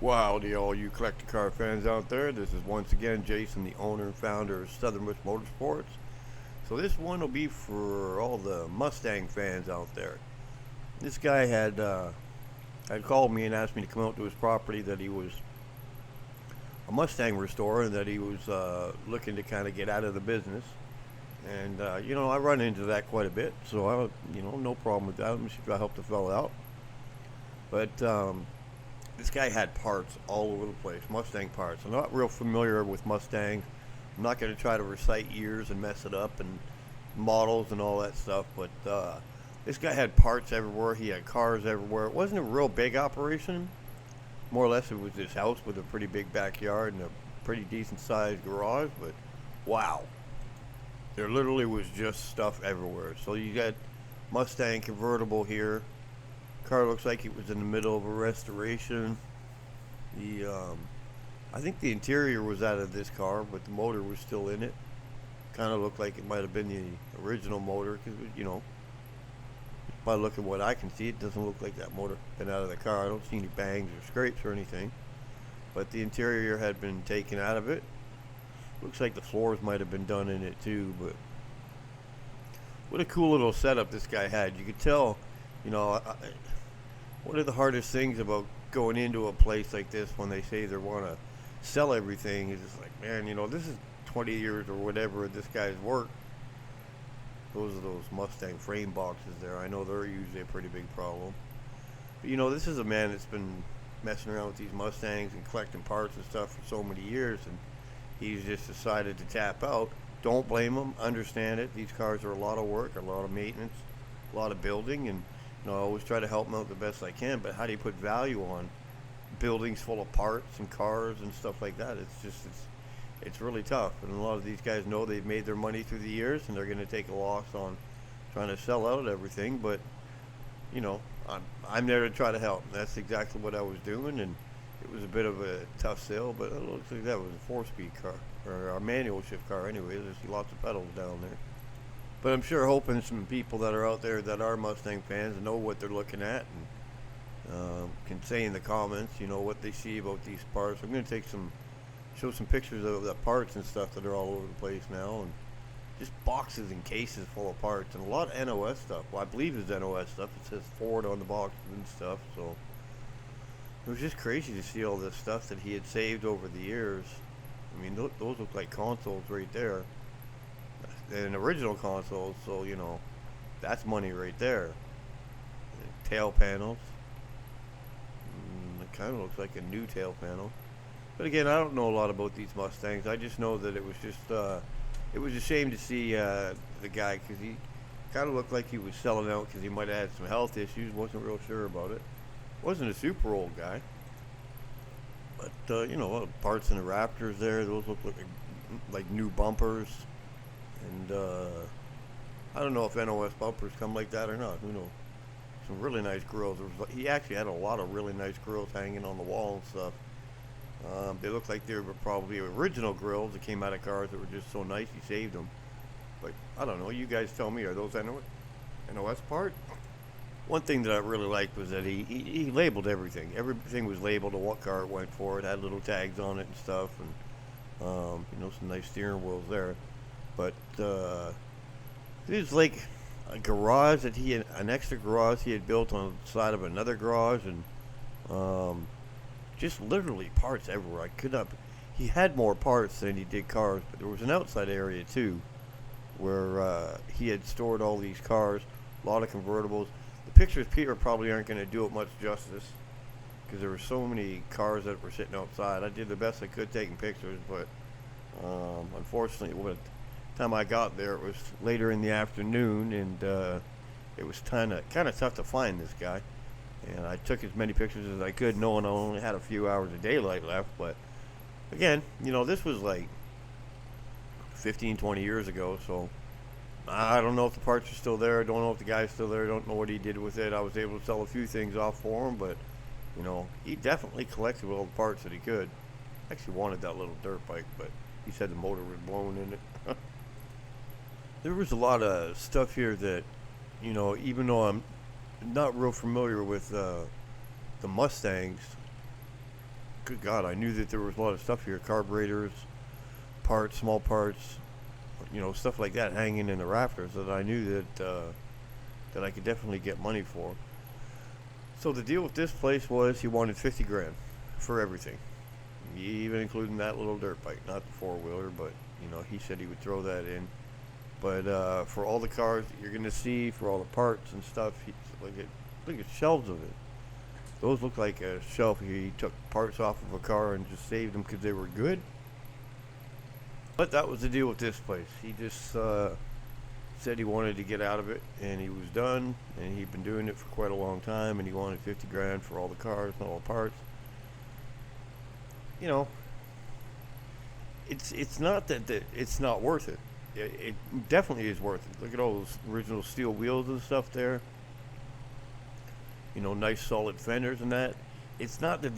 Wow, to all you collector car fans out there, this is once again Jason, the owner and founder of Southernmost Motorsports. So this one will be for all the Mustang fans out there. This guy had called me and asked me to come out to his property, that he was a Mustang restorer and that he was looking to kind of get out of the business. And I run into that quite a bit, so no problem with that. Let me see if I help the fellow out. But this guy had parts all over the place, Mustang parts. I'm not real familiar with Mustangs. I'm not going to try to recite years and mess it up and models and all that stuff, but this guy had parts everywhere. He had cars everywhere. It wasn't a real big operation. More or less, it was his house with a pretty big backyard and a pretty decent-sized garage, but wow. There literally was just stuff everywhere. So you got Mustang convertible here. Car looks like it was in the middle of a restoration. I think the interior was out of this car, but the motor was still in it. Kind of looked like it might have been the original motor, because by looking at what I can see, it doesn't look like that motor been out of the car. I don't see any bangs or scrapes or anything, but the interior had been taken out of it. Looks like the floors might have been done in it too, but what a cool little setup this guy had. You could tell, one of the hardest things about going into a place like this when they say they want to sell everything is just like, man, this is 20 years or whatever of this guy's work. Those are those Mustang frame boxes there. I know they're usually a pretty big problem. But this is a man that's been messing around with these Mustangs and collecting parts and stuff for so many years, and he's just decided to tap out. Don't blame him. Understand it. These cars are a lot of work, a lot of maintenance, a lot of building, and I always try to help him out the best I can. But how do you put value on buildings full of parts and cars and stuff like that? It's really tough. And a lot of these guys know they've made their money through the years, and they're going to take a loss on trying to sell out everything. But I'm there to try to help. That's exactly what I was doing, and it was a bit of a tough sale, but it looks like that was a 4-speed car, or a manual shift car anyway. There's lots of pedals down there. But I'm sure hoping some people that are out there that are Mustang fans know what they're looking at, and can say in the comments, what they see about these parts. I'm going to show some pictures of the parts and stuff that are all over the place now, and just boxes and cases full of parts, and a lot of NOS stuff. Well, I believe it's NOS stuff. It says Ford on the boxes and stuff, so it was just crazy to see all this stuff that he had saved over the years. I mean, those look like consoles right there. And original consoles, so, that's money right there. And tail panels. It kind of looks like a new tail panel. But again, I don't know a lot about these Mustangs. I just know that it was just, it was a shame to see the guy, because he kind of looked like he was selling out because he might have had some health issues. Wasn't real sure about it. Wasn't a super old guy, but parts in the Raptors there, those look like new bumpers, and I don't know if NOS bumpers come like that or not. Who knows? Some really nice grills. He actually had a lot of really nice grills hanging on the wall and stuff. They looked like they were probably original grills that came out of cars that were just so nice he saved them. But I don't know. You guys tell me. Are those NOS parts? One thing that I really liked was that he labeled everything. Everything was labeled to what car it went for. It had little tags on it and stuff, and some nice steering wheels there. But it was like a garage that an extra garage he had built on the side of another garage, and just literally parts everywhere. He had more parts than he did cars, but there was an outside area too, where he had stored all these cars, a lot of convertibles. The pictures Peter probably aren't going to do it much justice, because there were so many cars that were sitting outside. I did the best I could taking pictures, but unfortunately, by the time I got there, it was later in the afternoon, and it was kind of tough to find this guy. And I took as many pictures as I could, knowing I only had a few hours of daylight left. But again, this was like 15, 20 years ago, so I don't know if the parts are still there. I don't know if the guy's still there. I don't know what he did with it. I was able to sell a few things off for him, but he definitely collected all the parts that he could. Actually wanted that little dirt bike, but he said the motor was blown in it. There was a lot of stuff here that, even though I'm not real familiar with the Mustangs, good God, I knew that there was a lot of stuff here, carburetors, parts, small parts, stuff like that hanging in the rafters that I knew that I could definitely get money for. So the deal with this place was he wanted 50 grand for everything, even including that little dirt bike, not the four-wheeler, but he said he would throw that in. But for all the cars that you're gonna see, for all the parts and stuff, look at shelves of it. Those look like a shelf. He took parts off of a car and just saved them because they were good. But that was the deal with this place. He just said he wanted to get out of it, and he was done. And he'd been doing it for quite a long time, and he wanted 50 grand for all the cars and all the parts. It's not that it's not worth it. It definitely is worth it. Look at all those original steel wheels and stuff there. Nice solid fenders and that. It's not that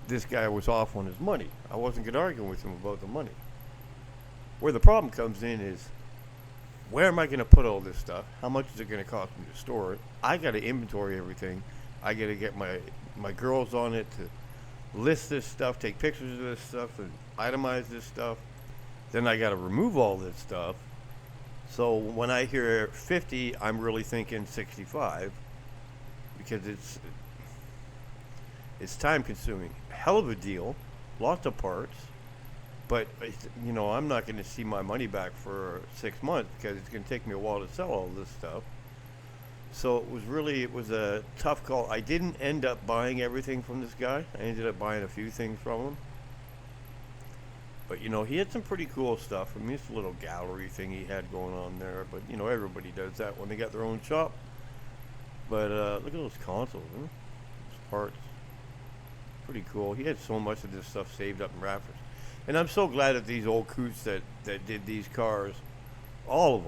this guy was off on his money. I wasn't going to argue with him about the money. Where the problem comes in is, where am I going to put all this stuff? How much is it going to cost me to store it? I got to inventory everything. I got to get my girls on it to list this stuff, take pictures of this stuff, and itemize this stuff. Then I got to remove all this stuff. So when I hear 50, I'm really thinking 65, because it's time consuming. Hell of a deal, lots of parts, but I'm not going to see my money back for 6 months because it's going to take me a while to sell all this stuff. So it was a tough call. I didn't end up buying everything from this guy. I ended up buying a few things from him. But, he had some pretty cool stuff. I mean, it's a little gallery thing he had going on there. But, everybody does that when they got their own shop. But look at those consoles, huh? Those parts. Pretty cool. He had so much of this stuff saved up in rafters. And I'm so glad that these old coots that did these cars, all of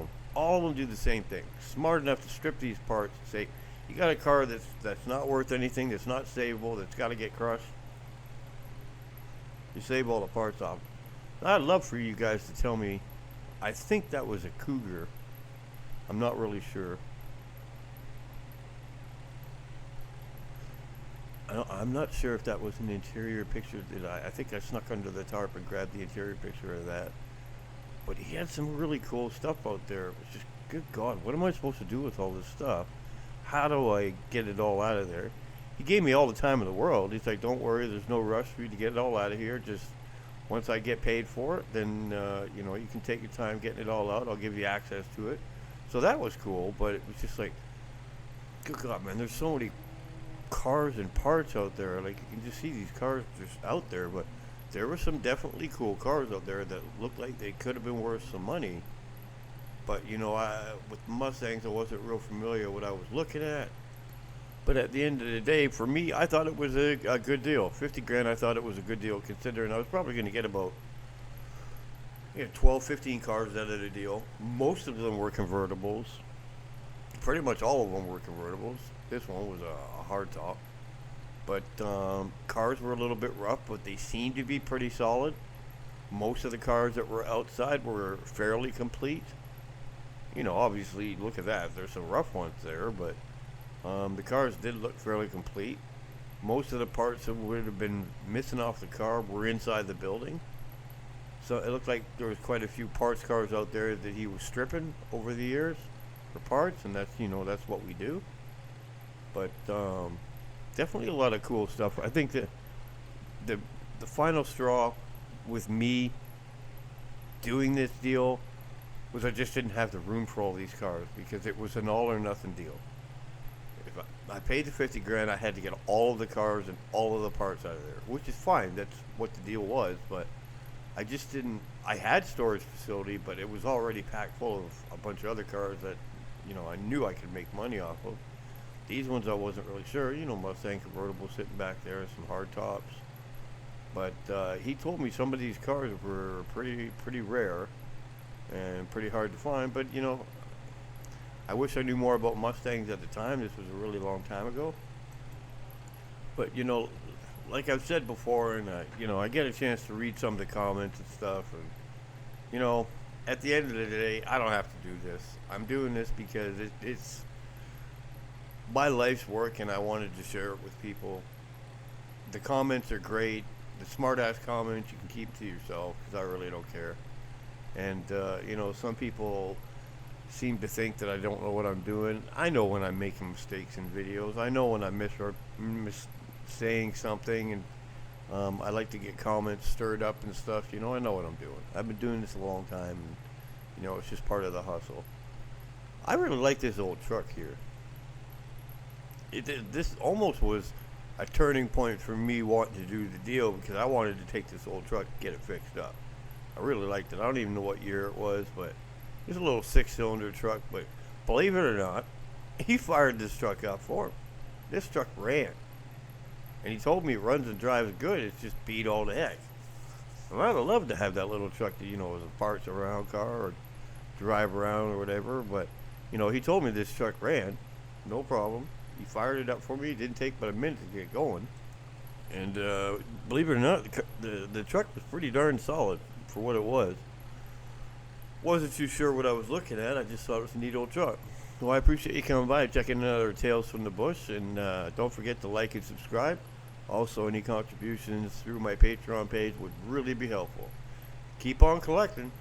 them do the same thing. Smart enough to strip these parts and say, you got a car that's not worth anything, that's not savable, that's got to get crushed. You save all the parts off. I'd love for you guys to tell me. I think that was a Cougar. I'm not really sure. I'm not sure if that was an interior picture. I think I snuck under the tarp and grabbed the interior picture of that. But he had some really cool stuff out there. It was just, good God, what am I supposed to do with all this stuff? How do I get it all out of there? He gave me all the time in the world. He's like, don't worry, there's no rush for you to get it all out of here. Just once I get paid for it, then, you can take your time getting it all out. I'll give you access to it. So that was cool, but it was just like, good God, man, there's so many cars and parts out there. Like, you can just see these cars just out there, but there were some definitely cool cars out there that looked like they could have been worth some money. But, with Mustangs, I wasn't real familiar with what I was looking at. But at the end of the day, for me, I thought it was a good deal. 50 grand, I thought it was a good deal, considering I was probably going to get about 12, 15 cars out of the deal. Most of them were convertibles. Pretty much all of them were convertibles. This one was a hard top. But cars were a little bit rough, but they seemed to be pretty solid. Most of the cars that were outside were fairly complete. Obviously, look at that. There's some rough ones there, but the cars did look fairly complete. Most of the parts that would have been missing off the car were inside the building. So it looked like there was quite a few parts cars out there that he was stripping over the years for parts, and that's what we do. But definitely a lot of cool stuff. I think that the final straw with me doing this deal was I just didn't have the room for all these cars, because it was an all or nothing deal. If I paid the 50 grand, I had to get all of the cars and all of the parts out of there, which is fine. That's what the deal was. But I just didn't. I had storage facility, but it was already packed full of a bunch of other cars that I knew I could make money off of. These ones I wasn't really sure. Mustang convertible sitting back there, some hard tops. But he told me some of these cars were pretty rare and pretty hard to find. But I wish I knew more about Mustangs at the time. This was a really long time ago. But like I've said before, and I get a chance to read some of the comments and stuff, and at the end of the day, I don't have to do this. I'm doing this because it's my life's work, and I wanted to share it with people. the comments are great. The smart ass comments you can keep to yourself because I really don't care. And some people seem to think that I don't know what I'm doing. I know when I'm making mistakes in videos. I know when I'm saying something, and I like to get comments stirred up and stuff. I know what I'm doing. I've been doing this a long time, and it's just part of the hustle. I really like this old truck here. This almost was a turning point for me wanting to do the deal because I wanted to take this old truck and get it fixed up. I really liked it. I don't even know what year it was, but it's a little 6-cylinder truck. But believe it or not, he fired this truck up for him. This truck ran. And he told me it runs and drives good. It's just beat all to heck. And I'd have loved to have that little truck that, was a parts around car or drive around or whatever. But, he told me this truck ran. No problem. He fired it up for me. It didn't take but a minute to get going. And believe it or not, the truck was pretty darn solid for what it was. Wasn't too sure what I was looking at. I just thought it was a neat old truck. Well, I appreciate you coming by and checking another Tales from the Bush. And don't forget to like and subscribe. Also, any contributions through my Patreon page would really be helpful. Keep on collecting.